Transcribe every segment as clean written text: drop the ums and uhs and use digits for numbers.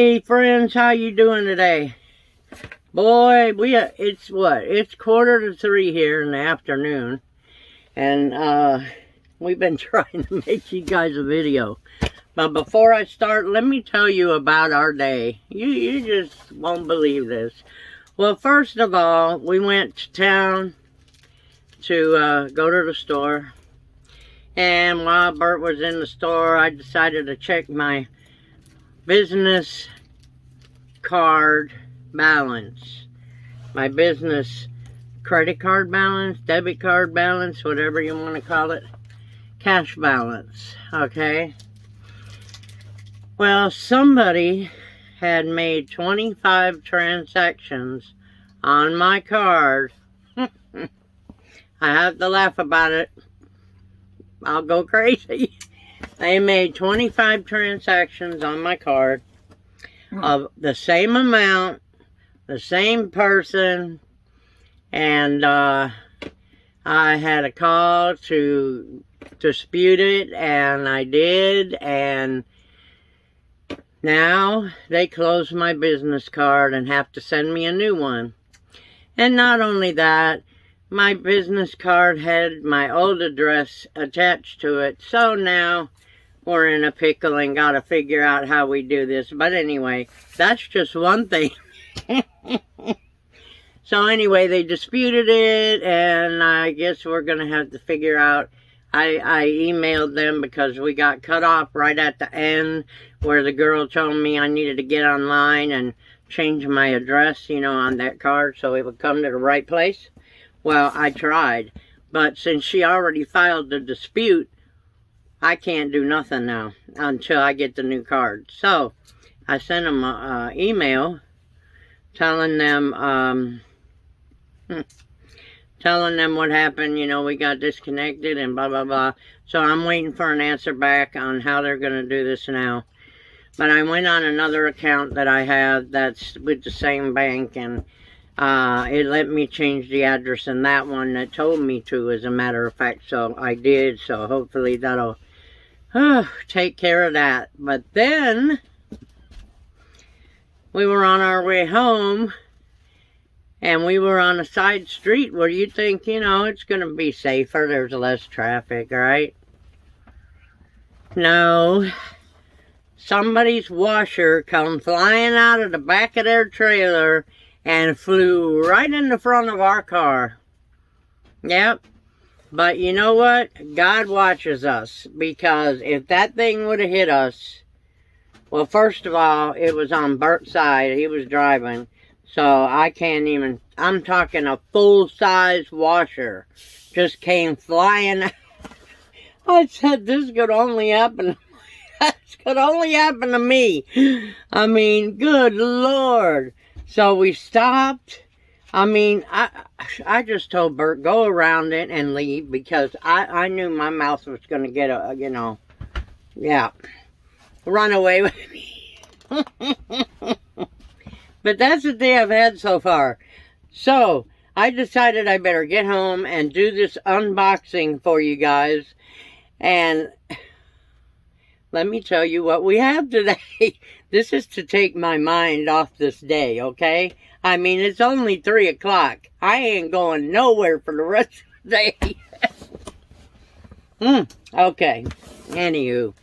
Hey friends, how you doing today? Boy, it's 2:45 here in the afternoon, and we've been trying to make you guys a video. But before I start, let me tell you about our day. You just won't believe this. Well, first of all, we went to town to go to the store, and while Bert was in the store, I decided to check my business card balance, my business credit card balance, debit card balance, whatever you want to call it, cash balance. Okay, well, somebody had made 25 transactions on my card. I have to laugh about it. I'll go crazy. They made 25 transactions on my card of the same amount, the same person, and I had a call to dispute it, and I did, and now they closed my business card and have to send me a new one. And not only that, my business card had my old address attached to it, so now we're in a pickle and got to figure out how we do this. But anyway, that's just one thing. So anyway, they disputed it, and I guess we're going to have to figure out. I emailed them because we got cut off right at the end where the girl told me I needed to get online and change my address, you know, on that card so it would come to the right place. Well, I tried, but since she already filed the dispute, I can't do nothing now until I get the new card. So I sent them an email telling them what happened. You know, we got disconnected and blah, blah, blah. So I'm waiting for an answer back on how they're going to do this now. But I went on another account that I have that's with the same bank, and it let me change the address in that one. That told me to, as a matter of fact. So I did. So hopefully that'll take care of that. But then we were on our way home, and we were on a side street where you think, you know, it's going to be safer. There's less traffic, right? No. Somebody's washer come flying out of the back of their trailer and flew right in the front of our car. Yep. But you know what? God watches us, because if that thing would have hit us, well, first of all, it was on Bert's side. He was driving. So I can't even, I'm talking a full-size washer just came flying out. I said, this could only happen. This could only happen to me. I mean, good Lord. So we stopped. I mean, I just told Bert, go around it and leave, because I knew my mouth was going to get a, you know, yeah, run away with me. But that's the day I've had so far. So I decided I better get home and do this unboxing for you guys. And let me tell you what we have today. This is to take my mind off this day, okay? I mean, it's only 3 o'clock. I ain't going nowhere for the rest of the day. Okay. Anywho,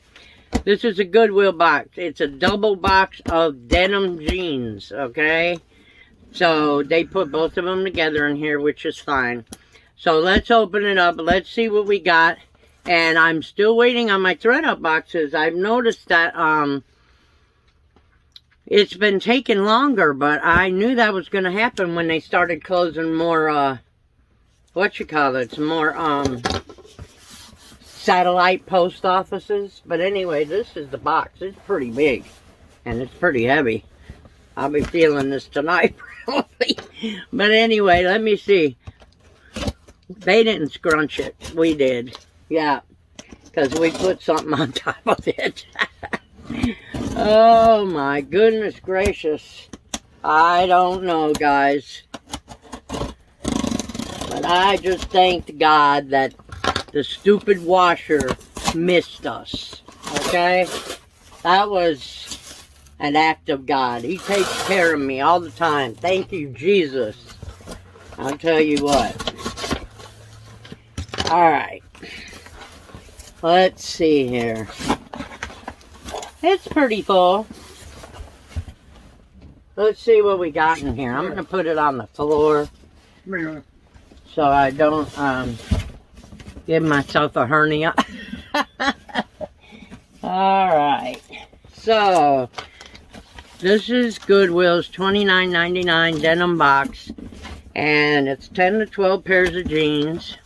this is a Goodwill box. It's a double box of denim jeans, okay? So they put both of them together in here, which is fine. So let's open it up. Let's see what we got. And I'm still waiting on my thread-up boxes. I've noticed that it's been taking longer, but I knew that was going to happen when they started closing more, more satellite post offices. But anyway, this is the box. It's pretty big, and it's pretty heavy. I'll be feeling this tonight, probably. But anyway, let me see. They didn't scrunch it. We did. Yeah, because we put something on top of it. Oh my goodness gracious. I don't know, guys. But I just thanked God that the stupid washer missed us. Okay? That was an act of God. He takes care of me all the time. Thank you, Jesus. I'll tell you what. All right. Let's see here. It's pretty full. Let's see what we got in here. I'm going to put it on the floor so I don't give myself a hernia. Alright. So, this is Goodwill's $29.99 denim box. And it's 10 to 12 pairs of jeans.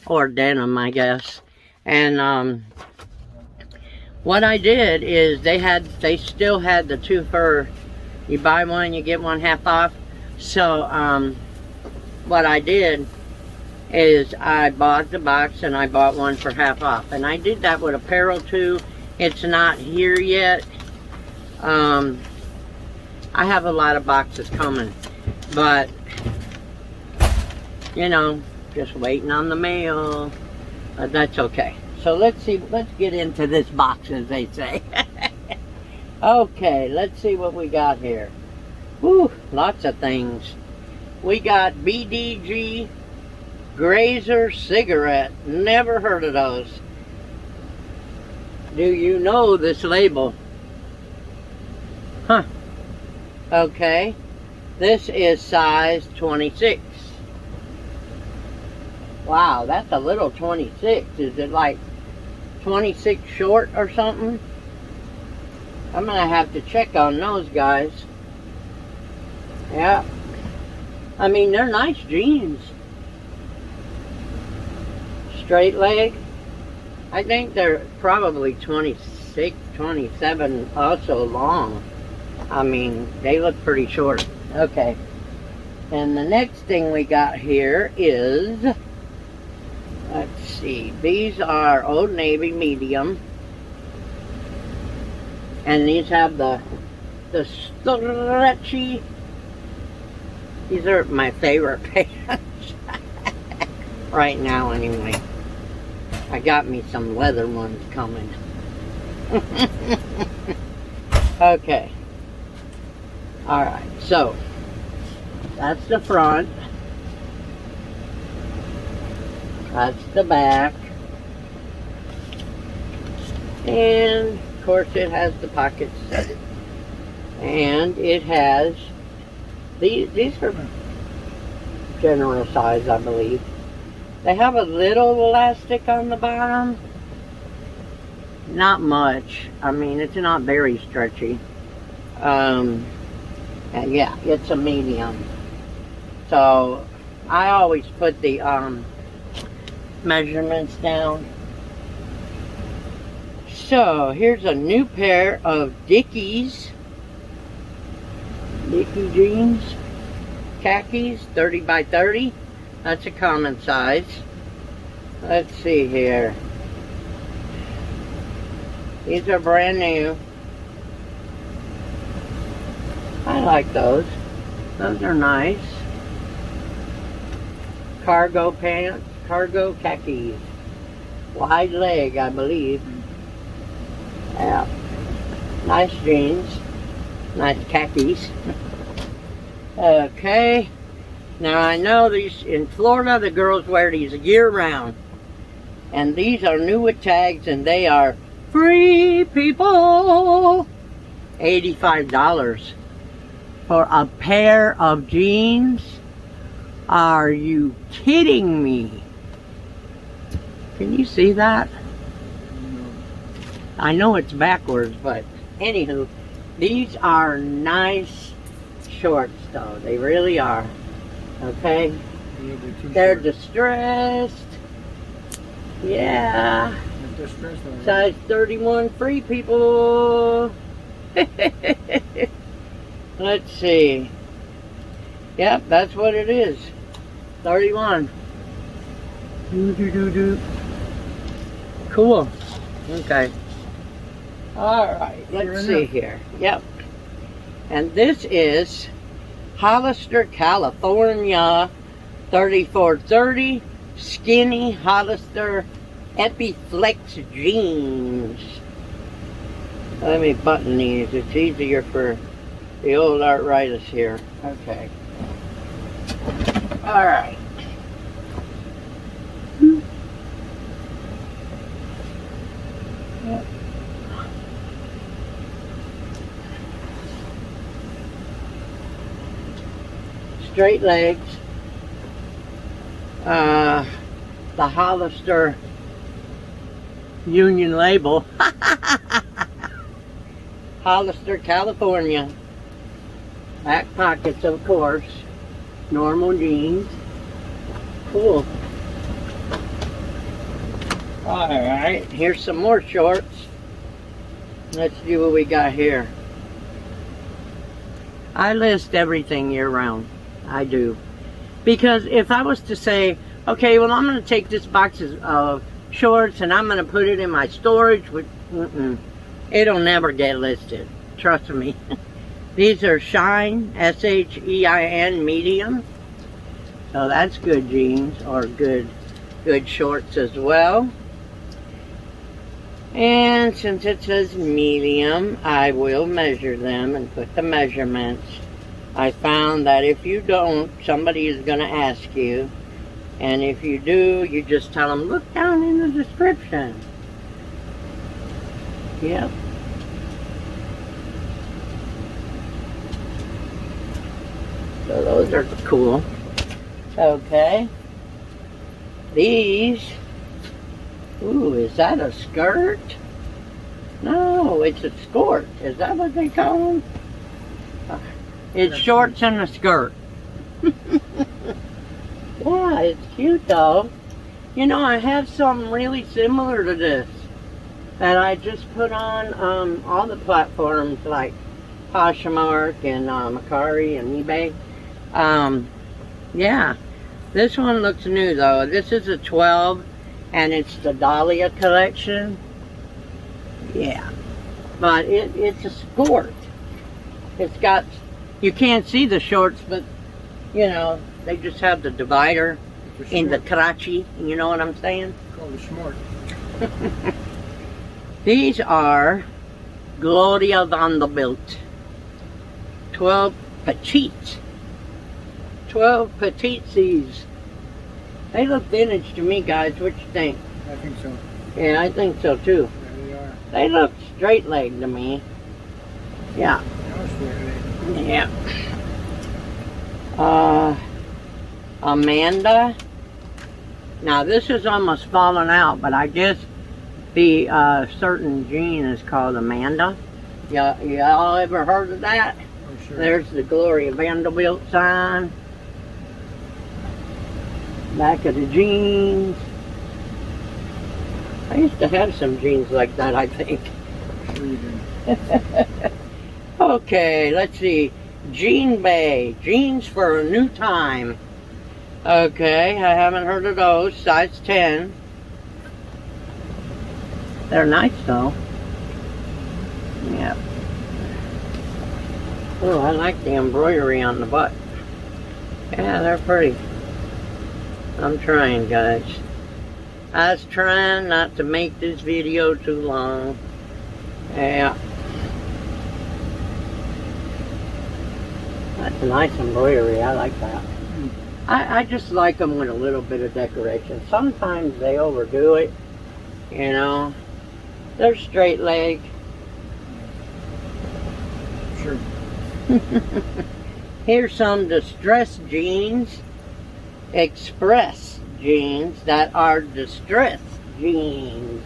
Or denim, I guess. And what I did is they still had the 2 for you buy one, you get one half off. So, what I did is I bought the box and I bought one for half off. And I did that with apparel too. It's not here yet. I have a lot of boxes coming. But, you know, just waiting on the mail. But that's okay. So let's get into this box, as they say. Okay, let's see what we got here. Whew, lots of things. We got BDG Grazer cigarette. Never heard of those. Do you know this label? Huh. Okay. This is size 26. Wow, that's a little 26. Is it like 26 short or something? I'm going to have to check on those guys. Yeah. I mean, they're nice jeans. Straight leg. I think they're probably 26, 27, also long. I mean, they look pretty short. Okay. And the next thing we got here is, let's see, these are Old Navy medium. And these have the stretchy, these are my favorite pants. Right now anyway. I got me some leather ones coming. Okay. Alright, so that's the front. That's the back. And of course it has the pockets. And it has these are general size, I believe. They have a little elastic on the bottom. Not much. I mean, it's not very stretchy. And yeah, it's a medium. So I always put the measurements down. So here's a new pair of Dickies jeans, khakis, 30 by 30. That's a common size. Let's see here. These are brand new. I like those. Those are nice. Cargo pants, cargo khakis. Wide leg, I believe. Yeah. Nice jeans. Nice khakis. Okay. Now I know these in Florida, the girls wear these year round. And these are new with tags and they are free, people. $85 for a pair of jeans. Are you kidding me? Can you see that? I know it's backwards, but anywho, these are nice shorts though. They really are. Okay? They're distressed. Yeah. Size 31 free, people. Let's see. Yep, that's what it is. 31. Cool. Okay. Alright, let's see here. Yep. And this is Hollister, California, 3430 skinny Hollister Epiflex jeans. Let me button these. It's easier for the old arthritis here. Okay. All right. Yep. Straight legs. The Hollister Union label. Hollister, California. Back pockets, of course. Normal jeans. Cool. Alright, here's some more shorts. Let's see what we got here. I list everything year round. I do. Because if I was to say, okay, well, I'm going to take this box of shorts and I'm going to put it in my storage, it'll never get listed. Trust me. These are Shine, S-H-E-I-N, medium. So that's good jeans, or good shorts as well. And since it says medium, I will measure them and put the measurements. I found that if you don't, somebody is going to ask you. And if you do, you just tell them, look down in the description. Yep. So those are cool. Okay. These. Ooh, is that a skirt? No, it's a skirt. Is that what they call them? It's shorts and a skirt. Yeah, it's cute though. You know, I have something really similar to this that I just put on all the platforms like Poshmark and Mercari and eBay. Yeah, this one looks new though. This is a 12 and it's the Dahlia collection. Yeah, but it's a skirt. It's got, you can't see the shorts, but you know, they just have the divider in the crotchy. You know what I'm saying? Called a smart. These are Gloria Vanderbilt 12 petite. 12 petites. They look vintage to me, guys. What you think? I think so. Yeah, I think so too. There they are. They look straight leg to me. Yeah. Yeah. Amanda. Now this is almost fallen out, but I guess the certain jean is called Amanda. Y'all ever heard of that? Oh, sure. There's the Gloria Vanderbilt sign. Back of the jeans. I used to have some jeans like that, I think. Sure you did. Okay, let's see. Jean Bay. Jeans for a new time. Okay, I haven't heard of those. Size 10. They're nice though. Yeah. Oh, I like the embroidery on the butt. Yeah, they're pretty. I'm trying, guys. I was trying not to make this video too long. Yeah. That's a nice embroidery. I like that. I just like them with a little bit of decoration. Sometimes they overdo it, you know. They're straight leg. Sure. Here's some distressed jeans. Express jeans that are distressed jeans.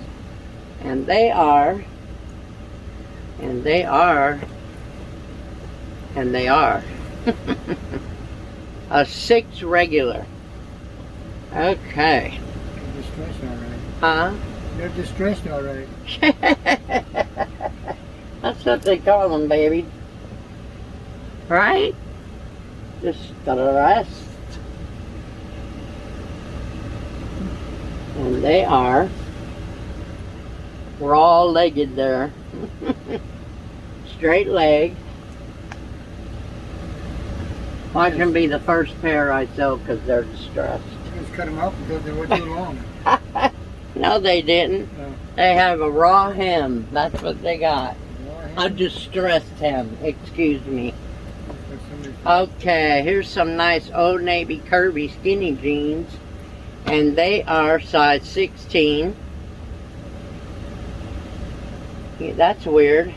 And they are a 6 regular. Okay. They're distressed alright. Huh? They're distressed alright. That's what they call them, baby. Right? Distressed. And they are raw-legged there. Straight leg. Watch them be the first pair I sell because they're distressed. Just cut them out because they were too long. No, they didn't. No. They have a raw hem. That's what they got. Yeah. A distressed hem, excuse me. Like somebody- Okay, here's some nice Old Navy curvy skinny jeans. And they are size 16. Yeah, that's weird.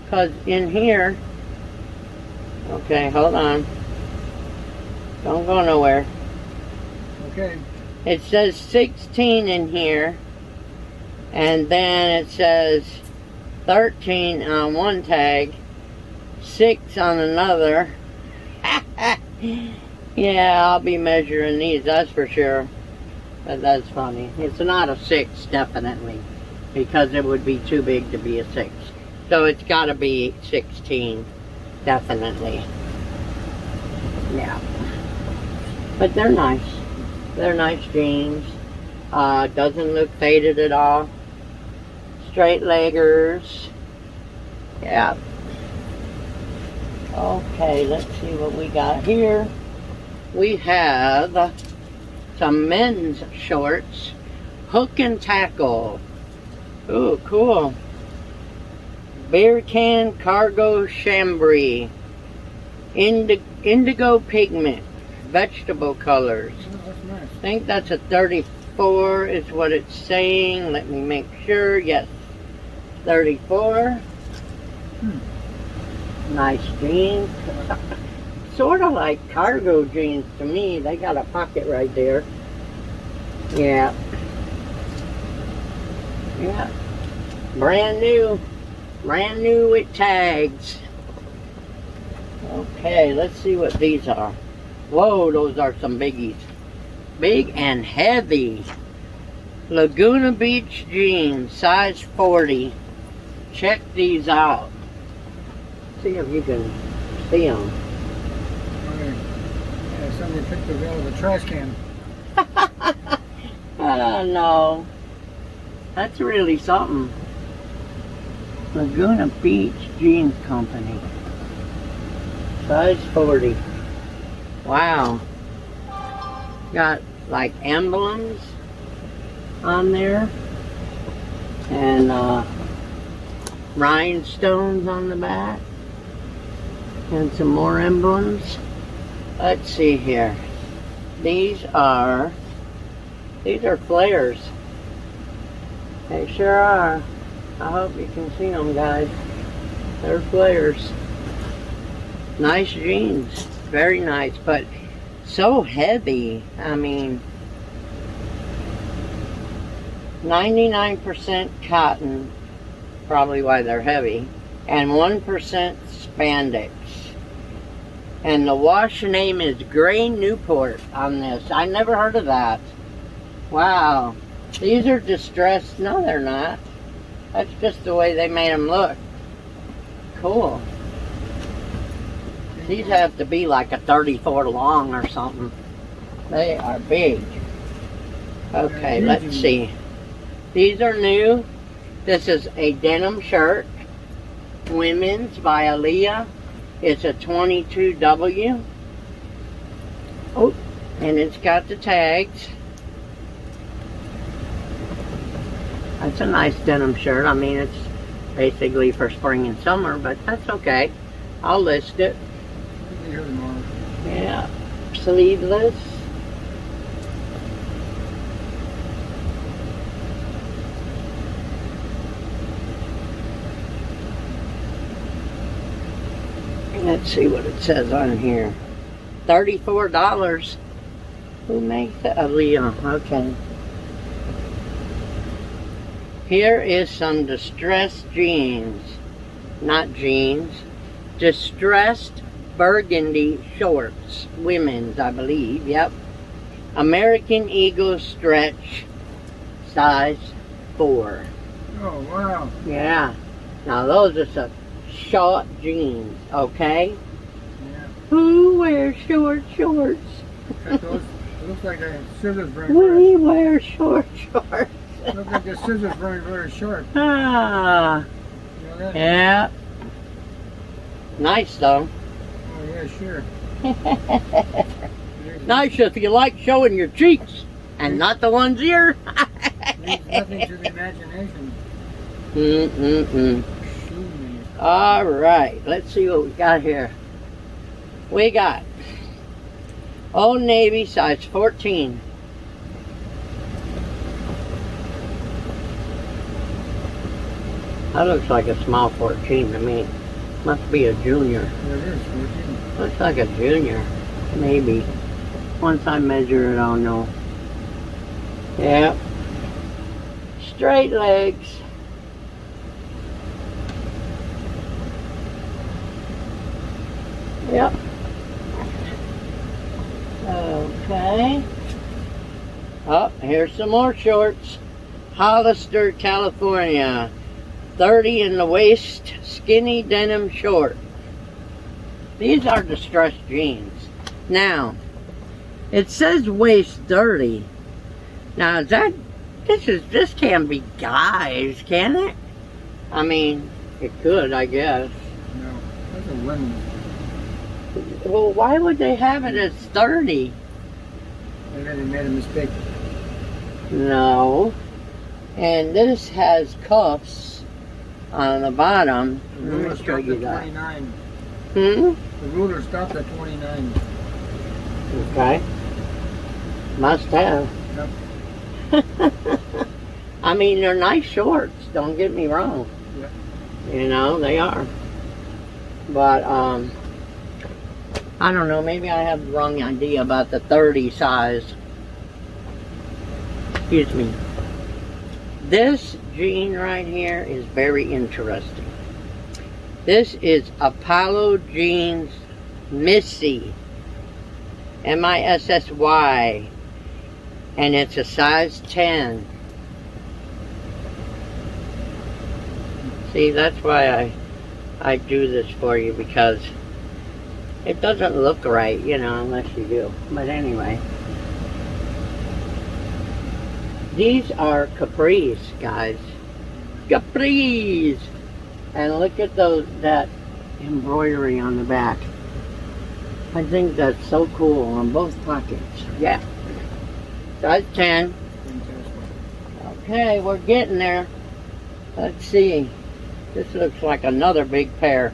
Because in here... Okay, hold on. Don't go nowhere. Okay. It says 16 in here. And then it says 13 on one tag. 6 on another. Yeah, I'll be measuring these, that's for sure. But that's funny. It's not a 6, definitely. Because it would be too big to be a 6. So it's got to be 16. Definitely. Yeah. But they're nice. They're nice jeans. Doesn't look faded at all. Straight leggers. Yeah. Okay, let's see what we got here. We have some men's shorts. Hook and tackle. Ooh, cool. Beer can cargo chambray. Indigo pigment. Vegetable colors. Oh, that's nice. I think that's a 34 is what it's saying. Let me make sure. Yes. 34. Nice jeans. Sort of like cargo jeans to me. They got a pocket right there. Yeah. Yeah. Brand new. Brand new with tags. Okay, let's see what these are. Whoa, those are some biggies. Big and heavy. Laguna Beach jeans, size 40. Check these out. See if you can see them. Okay. Yeah, somebody picked those out of the trash can. I don't know. That's really something. Laguna Beach Jeans Company. Size 40. Wow. Got like emblems on there. And rhinestones on the back. And some more emblems. Let's see here. These are flares. They sure are. I hope you can see them, guys. They're flares. Nice jeans. Very nice, but so heavy. I mean, 99% cotton, probably why they're heavy, and 1% spandex. And the wash name is Gray Newport on this. I never heard of that. Wow. These are distressed. No, they're not. That's just the way they made them look. Cool. These have to be like a 34 long or something. They are big. Okay, let's see. These are new. This is a denim shirt. Women's by Aaliyah. It's a 22W. Oh, and it's got the tags. That's a nice denim shirt. I mean, it's basically for spring and summer, but that's okay. I'll list it. Yeah, sleeveless. Let's see what it says on here. $34. Who makes it? Aaliyah. Okay. Here is some distressed jeans. Not jeans. Distressed burgundy shorts. Women's, I believe. Yep. American Eagle stretch. Size 4. Oh, wow. Yeah. Now those are some short jeans, okay? Yeah. Who wears short shorts? Those, it looks like a scissors very, We wear short shorts. looks like the scissors very, very sharp. Ah, You know that? yeah. Nice though. Oh, yeah, sure. Nice if you like showing your cheeks and not the ones here. Leaves nothing to the imagination. Mm-mm-mm. All right, let's see what we got here. We got Old Navy size 14. That looks like a small 14 to me. Must be a junior. Yeah, it is 14. Looks like a junior, maybe. Once I measure it, I'll know. Yep. Straight legs. Yep. Okay. Oh, here's some more shorts. Hollister, California. 30 in the waist, skinny denim short. These are distressed jeans. Now, it says waist 30. Now, is that, this can't be guys, can it? I mean, it could, I guess. No, that's a women's. Well, why would they have it as 30? Maybe they made a mistake. No. And this has cuffs on the bottom. The Let ruler me show stopped you at that. 29. Hmm? The ruler stopped at 29. Okay. Must have. Yep. I mean, they're nice shorts, don't get me wrong. Yep. You know, they are. But, I don't know, maybe I have the wrong idea about the 30 size. Excuse me. This jean right here is very interesting. This is Apollo Jeans Missy. M-I-S-S-Y. And it's a size 10. See, that's why I do this for you, because it doesn't look right, you know, unless you do. But anyway. These are capris, guys. Capris! And look at that embroidery on the back. I think that's so cool on both pockets. Yeah. Size 10. Okay, we're getting there. Let's see. This looks like another big pair.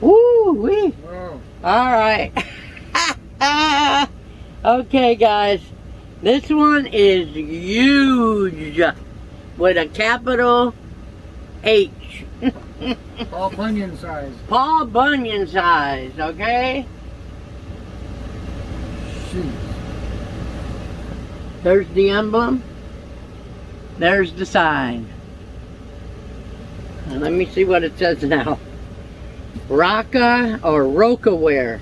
Woo-wee! Whoa. Alright. Okay, guys. This one is huge. With a capital H. Paul Bunyan size. Paul Bunyan size, okay? Jeez. There's the emblem. There's the sign. And let me see what it says now. Rocka or Rockaware.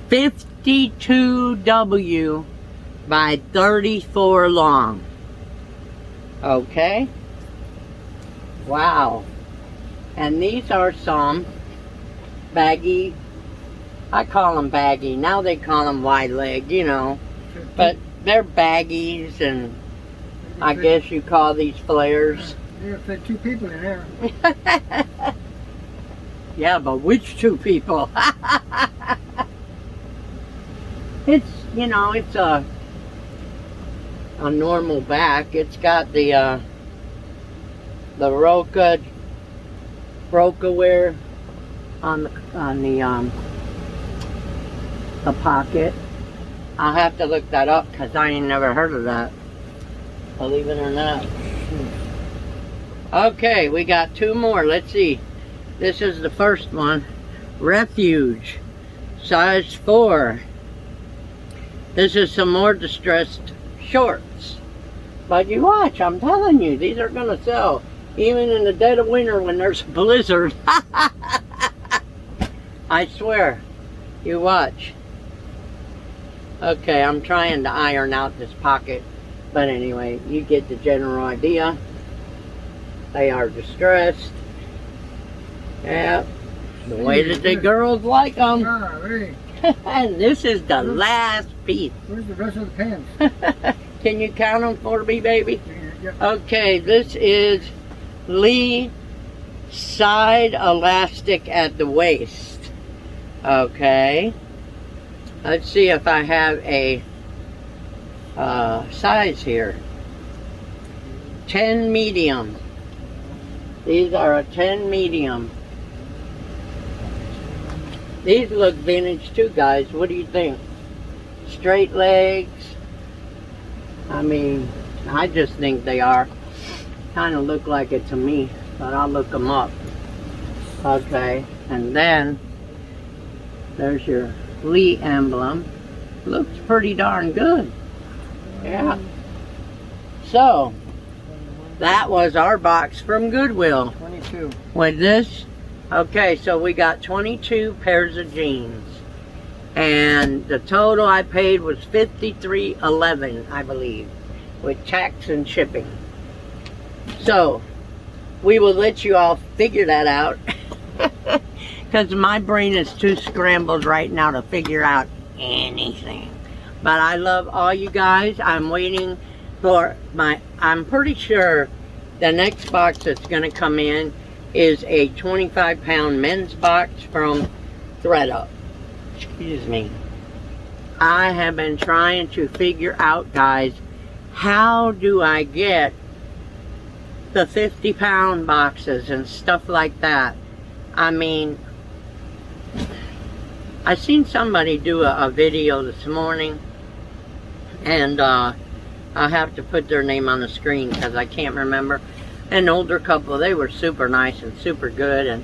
52W by 34 long. Okay? Wow. And these are some baggy, I call them baggy. Now they call them wide leg, you know. But they're baggies, and I guess you call these flares. There fit 2 people in there. Yeah, but which 2 people? It's, you know, it's a normal back. It's got the Rockaware on the pocket. I'll have to look that up because I ain't never heard of that. Believe it or not. Okay, we got 2 more. Let's see. This is the first one. Refuge. Size 4. This is some more distressed shorts. But you watch, I'm telling you, these are going to sell. Even in the dead of winter when there's a blizzard. I swear. You watch. Okay, I'm trying to iron out this pocket. But anyway, you get the general idea. They are distressed. Yeah. The way that the girls like them. Ah, hey. And this is the last piece. Where's the rest of the pants? Can you count them for me, baby? Yep. Okay, this is Lee side elastic at the waist. Okay. Let's see if I have a size here. 10 medium. These are a 10 medium. These look vintage too, guys. What do you think? Straight legs. I mean, I just think they are. Kind of look like it to me, but I'll look them up. Okay, and then there's your Lee emblem. Looks pretty darn good. Yeah. So, that was our box from Goodwill. 22. With this, okay, so we got 22 pairs of jeans. And the total I paid was $53.11, I believe, with tax and shipping. So, we will let you all figure that out. Because my brain is too scrambled right now to figure out anything. But I love all you guys. I'm waiting for I'm pretty sure the next box that's going to come in is a 25-pound men's box from ThredUp. Excuse me. I have been trying to figure out, guys, how do I get the 50-pound boxes and stuff like that. I mean, I seen somebody do a video this morning, and I'll have to put their name on the screen because I can't remember. An older couple, they were super nice and super good, and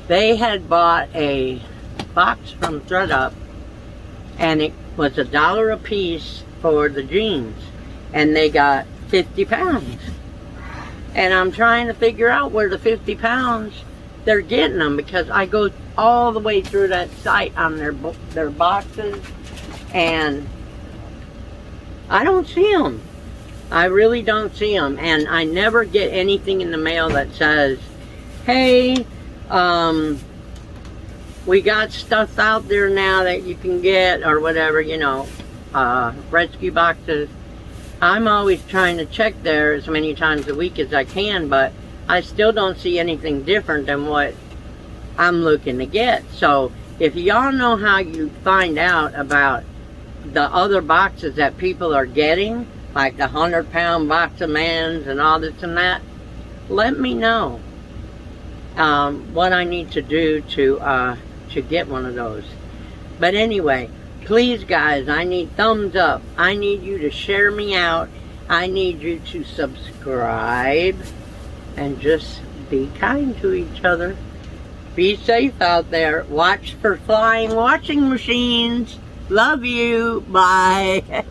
they had bought a box from ThredUp, and it was $1 a piece for the jeans, and they got 50 pounds. And I'm trying to figure out where the 50 pounds they're getting them, because I go all the way through that site on their boxes, and I don't see them. I really don't see them, and I never get anything in the mail that says, hey, we got stuff out there now that you can get, or whatever, you know, rescue boxes. I'm always trying to check there as many times a week as I can, but I still don't see anything different than what I'm looking to get. So if y'all know how you find out about the other boxes that people are getting, like the 100-pound box of men's and all this and that, let me know what I need to do to get one of those. But anyway, please guys, I need thumbs up. I need you to share me out. I need you to subscribe and just be kind to each other. Be safe out there. Watch for flying washing machines. Love you. Bye.